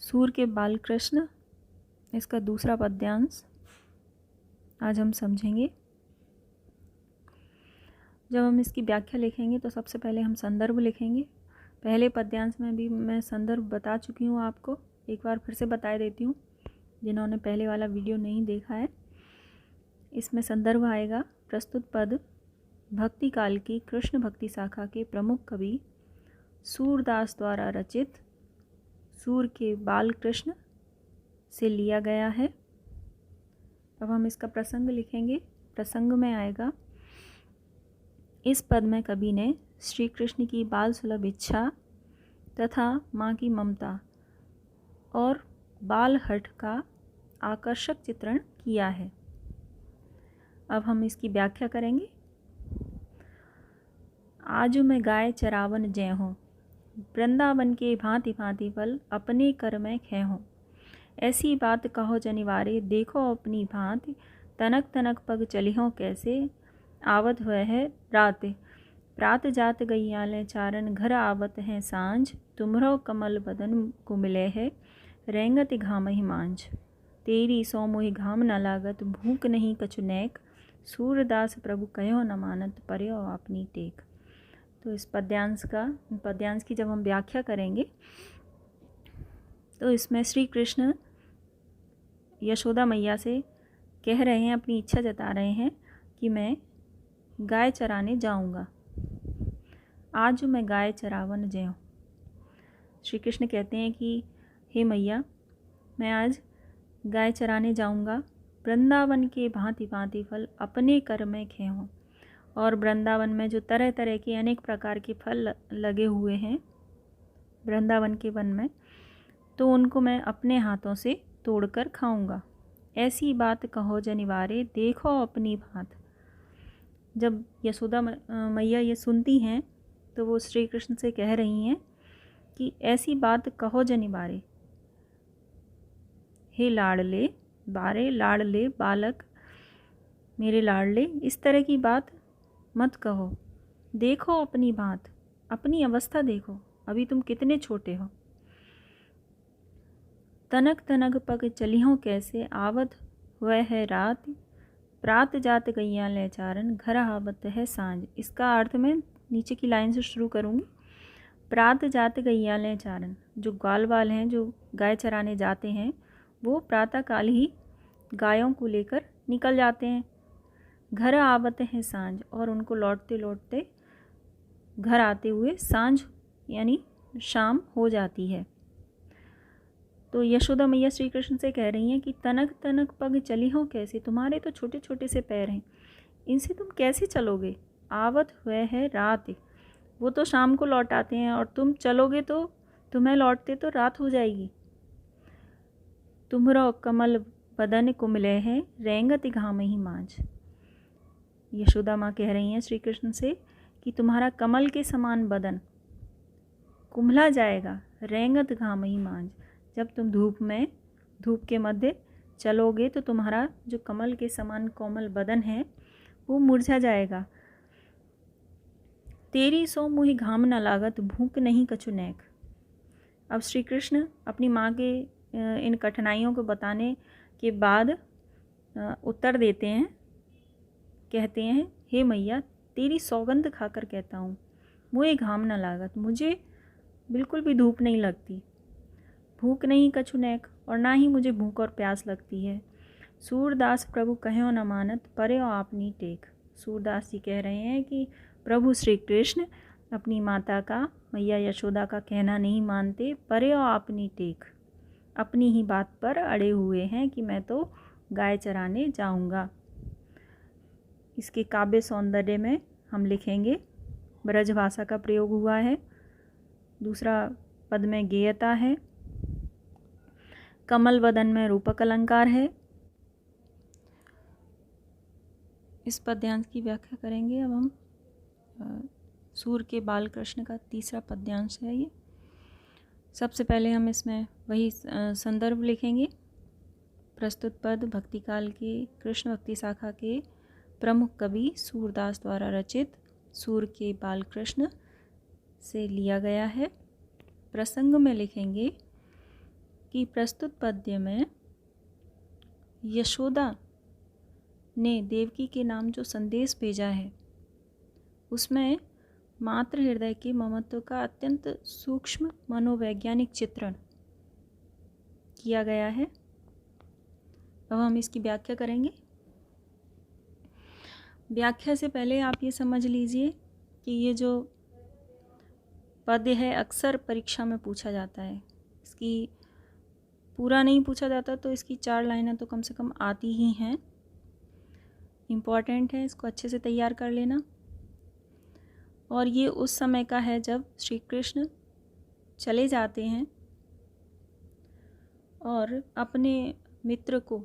सूर के बाल कृष्ण, इसका दूसरा पद्यांश आज हम समझेंगे। जब हम इसकी व्याख्या लिखेंगे तो सबसे पहले हम संदर्भ लिखेंगे। पहले पद्यांश में भी मैं संदर्भ बता चुकी हूँ आपको, एक बार फिर से बता देती हूँ जिन्होंने पहले वाला वीडियो नहीं देखा है। इसमें संदर्भ आएगा प्रस्तुत पद भक्ति काल की कृष्ण भक्ति शाखा के प्रमुख कवि सूरदास द्वारा रचित सूर के बाल कृष्ण से लिया गया है। अब हम इसका प्रसंग लिखेंगे। प्रसंग में आएगा, इस पद में कवि ने श्री कृष्ण की बाल सुलभ इच्छा तथा माँ की ममता और बाल हठ का आकर्षक चित्रण किया है। अब हम इसकी व्याख्या करेंगे। आजु मैं गाय चरावन जय हो, वृंदावन के भांति भांति फल अपने कर में खे हो। ऐसी बात कहो जनिवारे, देखो अपनी भांति तनक तनक पग चलिहो कैसे। आवत हुए है रात, प्रात जात गैयाले चारण घर आवत है सांझ। तुमरो कमल बदन को मिले है रेंगत घाम ही मांझ। तेरी सो मोहि घाम न लागत, भूख नहीं कछु नेक। सूरदास प्रभु कहो न मानत, पर्यो अपनी टेक। तो इस पद्यांश की जब हम व्याख्या करेंगे तो इसमें श्री कृष्ण यशोदा मैया से कह रहे हैं, अपनी इच्छा जता रहे हैं कि मैं गाय चराने जाऊंगा। आज मैं गाय चरावन जय हूँ। श्री कृष्ण कहते हैं कि हे मैया, मैं आज गाय चराने जाऊंगा। वृंदावन के भांति भांति फल अपने कर में खे हों। और वृंदावन में जो तरह तरह के अनेक प्रकार के फल लगे हुए हैं वृंदावन के वन में, तो उनको मैं अपने हाथों से तोड़कर खाऊंगा। ऐसी बात कहो जनिवारे, देखो अपनी भांत। जब यशोदा मैया ये सुनती हैं तो वो श्री कृष्ण से कह रही हैं कि ऐसी बात कहो जनिवारे, हे लाडले बारे, लाडले बालक, मेरे लाडले, इस तरह की बात मत कहो। देखो अपनी बात, अपनी अवस्था देखो, अभी तुम कितने छोटे हो। तनक तनक पग चलिहो कैसे, आवत हुए है रात। प्रात जात गैया ले चारण, घर आवत है सांझ। इसका अर्थ मैं नीचे की लाइन से शुरू करूँगी। प्रात जात गैया ले चारण, जो ग्वाल वाल हैं, जो गाय चराने जाते हैं, वो प्रातःकाल ही गायों को लेकर निकल जाते हैं। घर आवत है सांझ, और उनको लौटते लौटते घर आते हुए सांझ यानी शाम हो जाती है। तो यशोदा मैया श्री कृष्ण से कह रही हैं कि तनक तनक पग चली हो कैसे, तुम्हारे तो छोटे छोटे से पैर हैं, इनसे तुम कैसे चलोगे। आवत हुए है रात, वो तो शाम को लौट आते हैं और तुम चलोगे तो तुम्हें लौटते तो रात हो जाएगी। तुमरो कमल बदन को मिले हैं रेंगत घाम ही मांझ। यशोदा माँ कह रही हैं श्री कृष्ण से कि तुम्हारा कमल के समान बदन कुम्हला जाएगा, रेंगत घाम ही मांझ। जब तुम धूप के मध्य चलोगे तो तुम्हारा जो कमल के समान कोमल बदन है वो मुरझा जाएगा। तेरी सो मुहि घाम न लागत, भूख नहीं कछु नेक। अब श्री कृष्ण अपनी माँ के इन कठिनाइयों को बताने के बाद उत्तर देते हैं, कहते हैं, हे मैया, तेरी सौगंध खाकर कहता हूँ, मुझे घाम न लागत, मुझे बिल्कुल भी धूप नहीं लगती। भूख नहीं कछु नेक, और ना ही मुझे भूख और प्यास लगती है। सूरदास प्रभु कहो न मानत, पर्यो आपनी टेक। सूरदास जी कह रहे हैं कि प्रभु श्री कृष्ण अपनी माता का, मैया यशोदा का कहना नहीं मानते, पर्यो आपनी टेक, अपनी ही बात पर अड़े हुए हैं कि मैं तो गाय चराने जाऊंगा। इसके काव्य सौंदर्य में हम लिखेंगे ब्रज भाषा का प्रयोग हुआ है। दूसरा पद में गेयता है। कमल वदन में रूपक अलंकार है। इस पद्यांश की व्याख्या करेंगे। अब हम सूर के बाल कृष्ण का तीसरा पद्यांश है ये। सबसे पहले हम इसमें वही संदर्भ लिखेंगे। प्रस्तुत पद भक्तिकाल के कृष्ण भक्ति शाखा के प्रमुख कवि सूरदास द्वारा रचित सूर के बाल कृष्ण से लिया गया है। प्रसंग में लिखेंगे, कि प्रस्तुत पद्य में यशोदा ने देवकी के नाम जो संदेश भेजा है उसमें मातृ हृदय के ममत्व का अत्यंत सूक्ष्म मनोवैज्ञानिक चित्रण किया गया है। अब हम इसकी व्याख्या करेंगे। व्याख्या से पहले आप ये समझ लीजिए कि ये जो पद्य है अक्सर परीक्षा में पूछा जाता है। इसकी पूरा नहीं पूछा जाता तो इसकी 4 लाइनें तो कम से कम आती ही हैं। इम्पॉर्टेंट है, इसको अच्छे से तैयार कर लेना। और ये उस समय का है जब श्री कृष्ण चले जाते हैं और अपने मित्र को,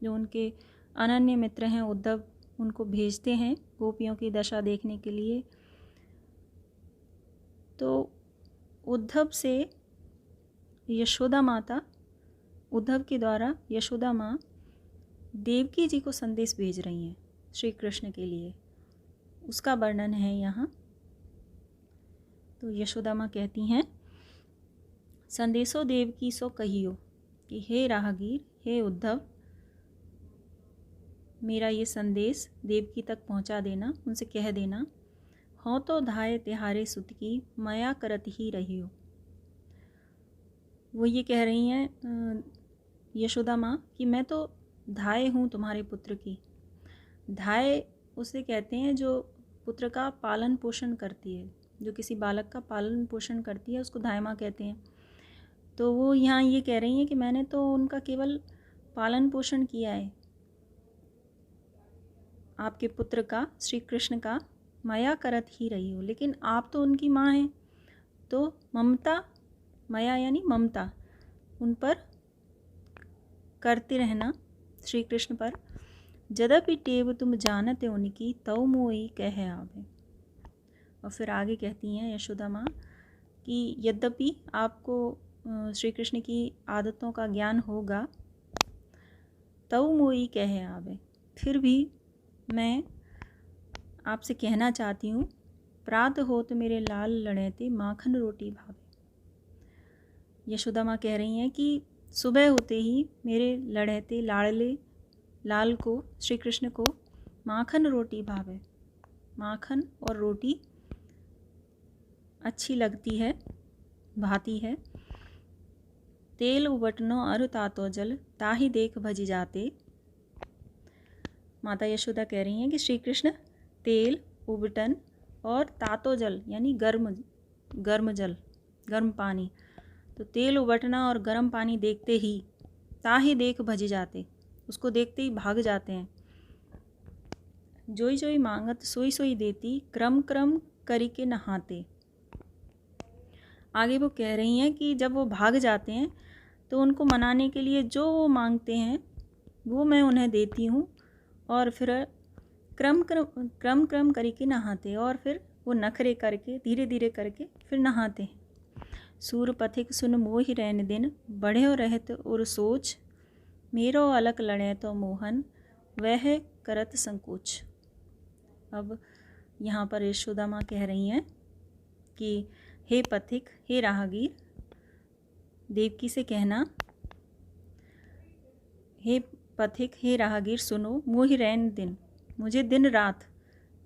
जो उनके अनन्य मित्र हैं उद्धव, उनको भेजते हैं गोपियों की दशा देखने के लिए। तो उद्धव से यशोदा माता, उद्धव के द्वारा यशोदा माँ देवकी जी को संदेश भेज रही हैं श्री कृष्ण के लिए, उसका वर्णन है यहाँ। तो यशोदा माँ कहती हैं, संदेशो देवकी सो कहियो कि हे राहगीर, हे उद्धव, मेरा ये संदेश देवकी तक पहुँचा देना, उनसे कह देना, हो तो धाये तिहारे सुत की माया करत ही रहियो। वो ये कह रही हैं यशोदा माँ कि मैं तो धाय हूँ तुम्हारे पुत्र की। धाय उसे कहते हैं जो पुत्र का पालन पोषण करती है, जो किसी बालक का पालन पोषण करती है, उसको धाय माँ कहते हैं। तो वो यहाँ ये कह रही हैं कि मैंने तो उनका केवल पालन पोषण किया है, आपके पुत्र का, श्री कृष्ण का माया करत ही रही हो, लेकिन आप तो उनकी माँ हैं, तो ममता, माया यानी ममता, उन पर करते रहना, श्री कृष्ण पर। यद्यपि टेव तुम जानते उनकी तव मोई कह आवे। और फिर आगे कहती हैं यशोदा माँ कि यद्यपि आपको श्री कृष्ण की आदतों का ज्ञान होगा, तव मोई कह आवे, फिर भी मैं आपसे कहना चाहती हूँ, प्रात हो तो मेरे लाल लड़ेते माखन रोटी भावे। यशोदा माँ कह रही हैं कि सुबह होते ही मेरे लड़ेते लाड़ले लाल को, श्री कृष्ण को माखन रोटी भावे, माखन और रोटी अच्छी लगती है, भाती है। तेल उबटनो अरु तातो जल ताही देख भजी जाते। माता यशोदा कह रही हैं कि श्री कृष्ण तेल, उबटन और तातो जल यानी गर्म जल, गर्म पानी, तो तेल उबटना और गर्म पानी देखते ही ताही देख भजी जाते, उसको देखते ही भाग जाते हैं। जोई जोई मांगत सोई सोई देती, क्रम क्रम करी के नहाते। आगे वो कह रही हैं कि जब वो भाग जाते हैं तो उनको मनाने के लिए जो वो मांगते हैं वो मैं उन्हें देती हूँ, और फिर क्रम क्रम करी के नहाते, और फिर वो नखरे करके धीरे धीरे करके फिर नहाते हैं। सूर पथिक सुन मोहि रैन दिन, बढ़्यो रहत और सोच, मेरो अलग लड़े तो मोहन वह करत संकोच। अब यहाँ पर यशोदा माँ कह रही हैं कि हे पथिक, हे राहगीर, देवकी से कहना, हे पथिक, हे राहगीर, सुनो, मोहि रैन दिन, मुझे दिन रात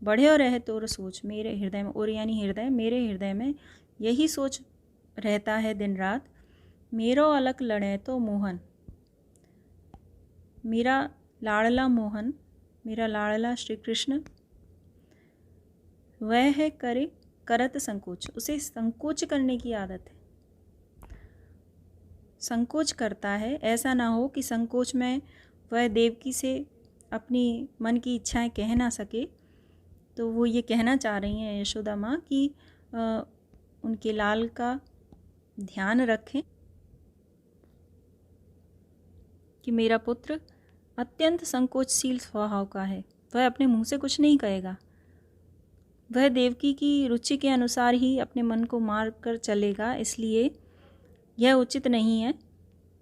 बढ़्यो रहे तो सोच, मेरे हृदय में, और यानी हृदय, मेरे हृदय में यही सोच रहता है दिन रात, मेरो अलग लड़े तो मोहन, मेरा लाड़ला मोहन, मेरा लाड़ला श्री कृष्ण, वह है करत संकोच, उसे संकोच करने की आदत है, संकोच करता है। ऐसा ना हो कि संकोच में वह देवकी से अपनी मन की इच्छाएं कह ना सके। तो वो ये कहना चाह रही हैं यशोदा माँ कि उनके लाल का ध्यान रखें कि मेरा पुत्र अत्यंत संकोचशील स्वभाव का है, वह अपने मुंह से कुछ नहीं कहेगा, वह देवकी की रुचि के अनुसार ही अपने मन को मार कर चलेगा, इसलिए यह उचित नहीं है।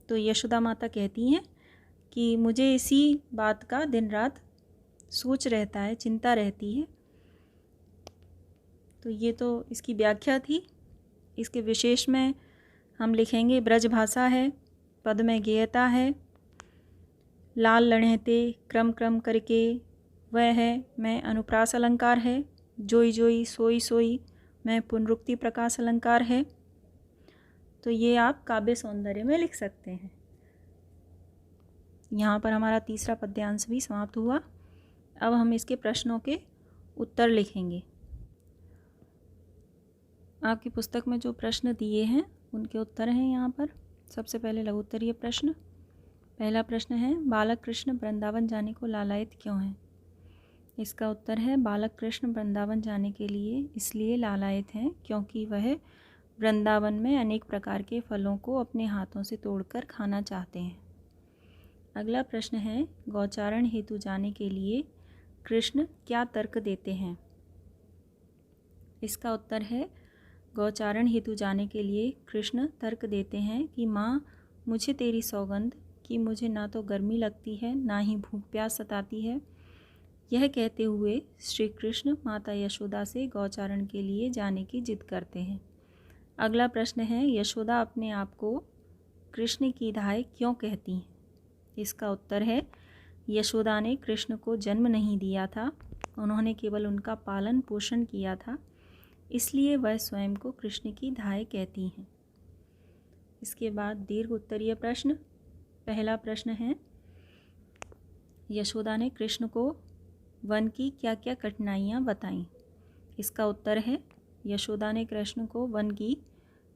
तो यशोदा माता कहती हैं कि मुझे इसी बात का दिन रात सोच रहता है, चिंता रहती है। तो ये तो इसकी व्याख्या थी। इसके विशेष में हम लिखेंगे, ब्रज भाषा है, पद में गेयता है। लाल लड़हते क्रम क्रम करके वह है मैं अनुप्रास अलंकार है। जोई जोई सोई सोई मैं पुनरुक्ति प्रकाश अलंकार है। तो ये आप काव्य सौंदर्य में लिख सकते हैं। यहाँ पर हमारा तीसरा पद्यांश भी समाप्त हुआ। अब हम इसके प्रश्नों के उत्तर लिखेंगे। आपकी पुस्तक में जो प्रश्न दिए हैं उनके उत्तर हैं यहाँ पर। सबसे पहले लघु उत्तरीय प्रश्न। पहला प्रश्न है बालक कृष्ण वृंदावन जाने को लालायित क्यों हैं? इसका उत्तर है बालक कृष्ण वृंदावन जाने के लिए इसलिए लालायित हैं क्योंकि वह वृंदावन में अनेक प्रकार के फलों को अपने हाथों से तोड़कर खाना चाहते हैं। अगला प्रश्न है गौचारण हेतु जाने के लिए कृष्ण क्या तर्क देते हैं? इसका उत्तर है गौचारण हेतु जाने के लिए कृष्ण तर्क देते हैं कि माँ मुझे तेरी सौगंध कि मुझे ना तो गर्मी लगती है ना ही भूख प्यास सताती है। यह कहते हुए श्री कृष्ण माता यशोदा से गौचारण के लिए जाने की जिद करते हैं। अगला प्रश्न है यशोदा अपने आप को कृष्ण की दाई क्यों कहती हैं? इसका उत्तर है यशोदा ने कृष्ण को जन्म नहीं दिया था, उन्होंने केवल उनका पालन पोषण किया था, इसलिए वह स्वयं को कृष्ण की दाई कहती हैं। इसके बाद दीर्घ उत्तरीय प्रश्न। पहला प्रश्न है यशोदा ने कृष्ण को वन की क्या क्या कठिनाइयाँ बताईं? इसका उत्तर है यशोदा ने कृष्ण को वन की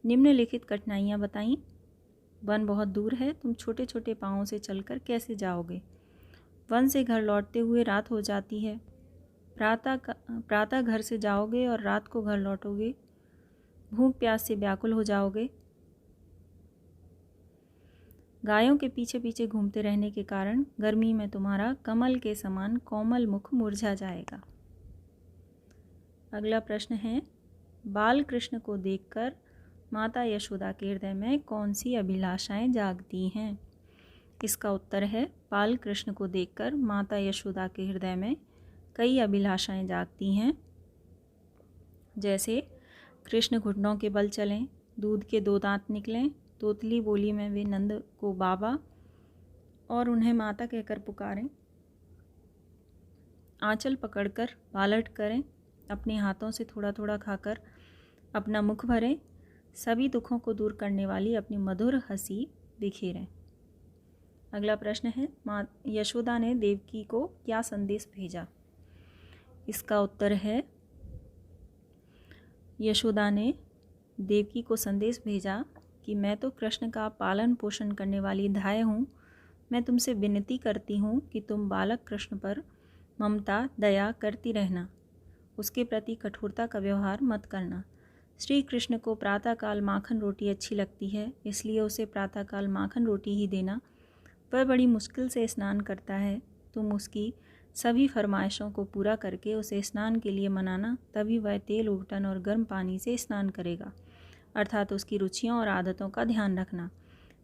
निम्नलिखित कठिनाइयाँ बताईं। वन बहुत दूर है, तुम छोटे छोटे पाँवों से चलकर कैसे जाओगे? वन से घर लौटते हुए रात हो जाती है। प्रातः घर से जाओगे और रात को घर लौटोगे। भूख प्यास से व्याकुल हो जाओगे। गायों के पीछे पीछे घूमते रहने के कारण गर्मी में तुम्हारा कमल के समान कोमल मुख मुरझा जाएगा। अगला प्रश्न है बाल कृष्ण को देखकर माता यशोदा के हृदय में कौन सी अभिलाषाएं जागती हैं? इसका उत्तर है बाल कृष्ण को देखकर माता यशोदा के हृदय में कई अभिलाषाएं जागती हैं, जैसे कृष्ण घुटनों के बल चलें, दूध के 2 दांत निकलें, तोतली बोली में वे नंद को बाबा और उन्हें माता कहकर पुकारें, आंचल पकड़कर बालट करें, अपने हाथों से थोड़ा थोड़ा खाकर अपना मुख भरें, सभी दुखों को दूर करने वाली अपनी मधुर हंसी बिखेरें। अगला प्रश्न है माँ यशोदा ने देवकी को क्या संदेश भेजा? इसका उत्तर है यशोदा ने देवकी को संदेश भेजा कि मैं तो कृष्ण का पालन पोषण करने वाली दाई हूँ। मैं तुमसे विनती करती हूँ कि तुम बालक कृष्ण पर ममता दया करती रहना, उसके प्रति कठोरता का व्यवहार मत करना। श्री कृष्ण को प्रातःकाल माखन रोटी अच्छी लगती है, इसलिए उसे प्रातःकाल माखन रोटी ही देना। वह बड़ी मुश्किल से स्नान करता है, तुम उसकी सभी फरमाइशों को पूरा करके उसे स्नान के लिए मनाना, तभी वह तेल उबटन और गर्म पानी से स्नान करेगा, अर्थात उसकी रुचियों और आदतों का ध्यान रखना।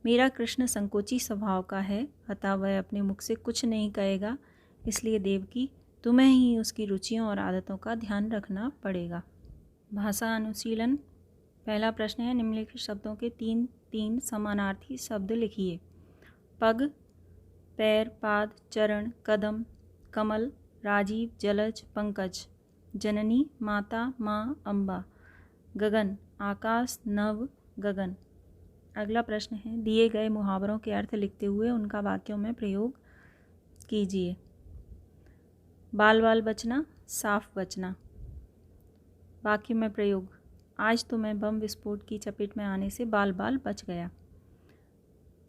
मेरा कृष्ण संकोची स्वभाव का है, अतः वह अपने मुख से कुछ नहीं कहेगा, इसलिए देवकी तुम्हें ही उसकी रुचियों और आदतों का ध्यान रखना पड़ेगा। भाषा अनुशीलन। पहला प्रश्न है निम्नलिखित शब्दों के 3 समानार्थी शब्द लिखिए। पग, पैर, पाद, चरण, कदम, कमल, राजीव, जलज, पंकज, जननी, माता, माँ, अम्बा, गगन, आकाश, नभ, गगन। अगला प्रश्न है दिए गए मुहावरों के अर्थ लिखते हुए उनका वाक्यों में प्रयोग कीजिए। बाल बाल बचना, साफ बचना। वाक्य में प्रयोग आज तो मैं बम विस्फोट की चपेट में आने से बाल बाल बच गया।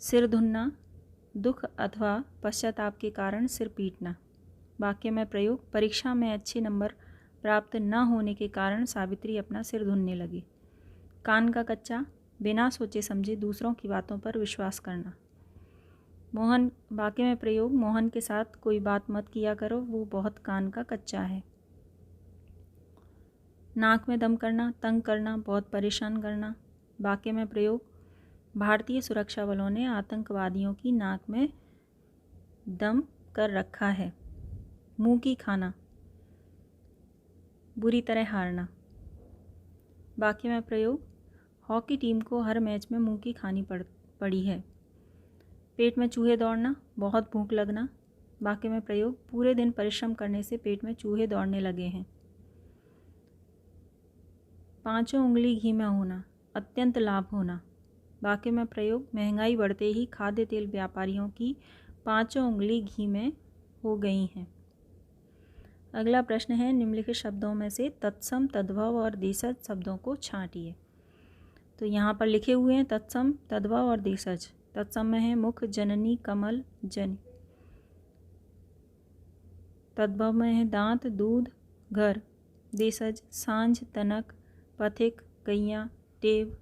सिर धुनना, दुख अथवा पश्चाताप के कारण सिर पीटना। वाक्य में प्रयोग परीक्षा में अच्छे नंबर प्राप्त न होने के कारण सावित्री अपना सिर धुनने लगी। कान का कच्चा, बिना सोचे समझे दूसरों की बातों पर विश्वास करना। मोहन, वाक्य में प्रयोग मोहन के साथ कोई बात मत किया करो, वो बहुत कान का कच्चा है। नाक में दम करना, तंग करना, बहुत परेशान करना। वाक्य में प्रयोग भारतीय सुरक्षा बलों ने आतंकवादियों की नाक में दम कर रखा है। मुंह की खाना, बुरी तरह हारना। वाक्य में प्रयोग हॉकी टीम को हर मैच में मुंह की खानी पड़ी है। पेट में चूहे दौड़ना, बहुत भूख लगना। वाक्य में प्रयोग, पूरे दिन परिश्रम करने से पेट में चूहे दौड़ने लगे हैं। पाँचों उंगली घी में होना, अत्यंत लाभ होना। वाक्य में प्रयोग, महंगाई बढ़ते ही खाद्य तेल व्यापारियों की पाँचों उंगली घी में हो गई हैं। अगला प्रश्न है, निम्नलिखित शब्दों में से तत्सम, तद्भव और देशज शब्दों को छांटिए। तो यहाँ पर लिखे हुए हैं तत्सम, तद्भव और देशज। तत्सम में है मुख, जननी, कमल, जन। तद्भव में है दांत, दूध, घर। देशज, सांझ, तनक, पथिक, गैया, टेव,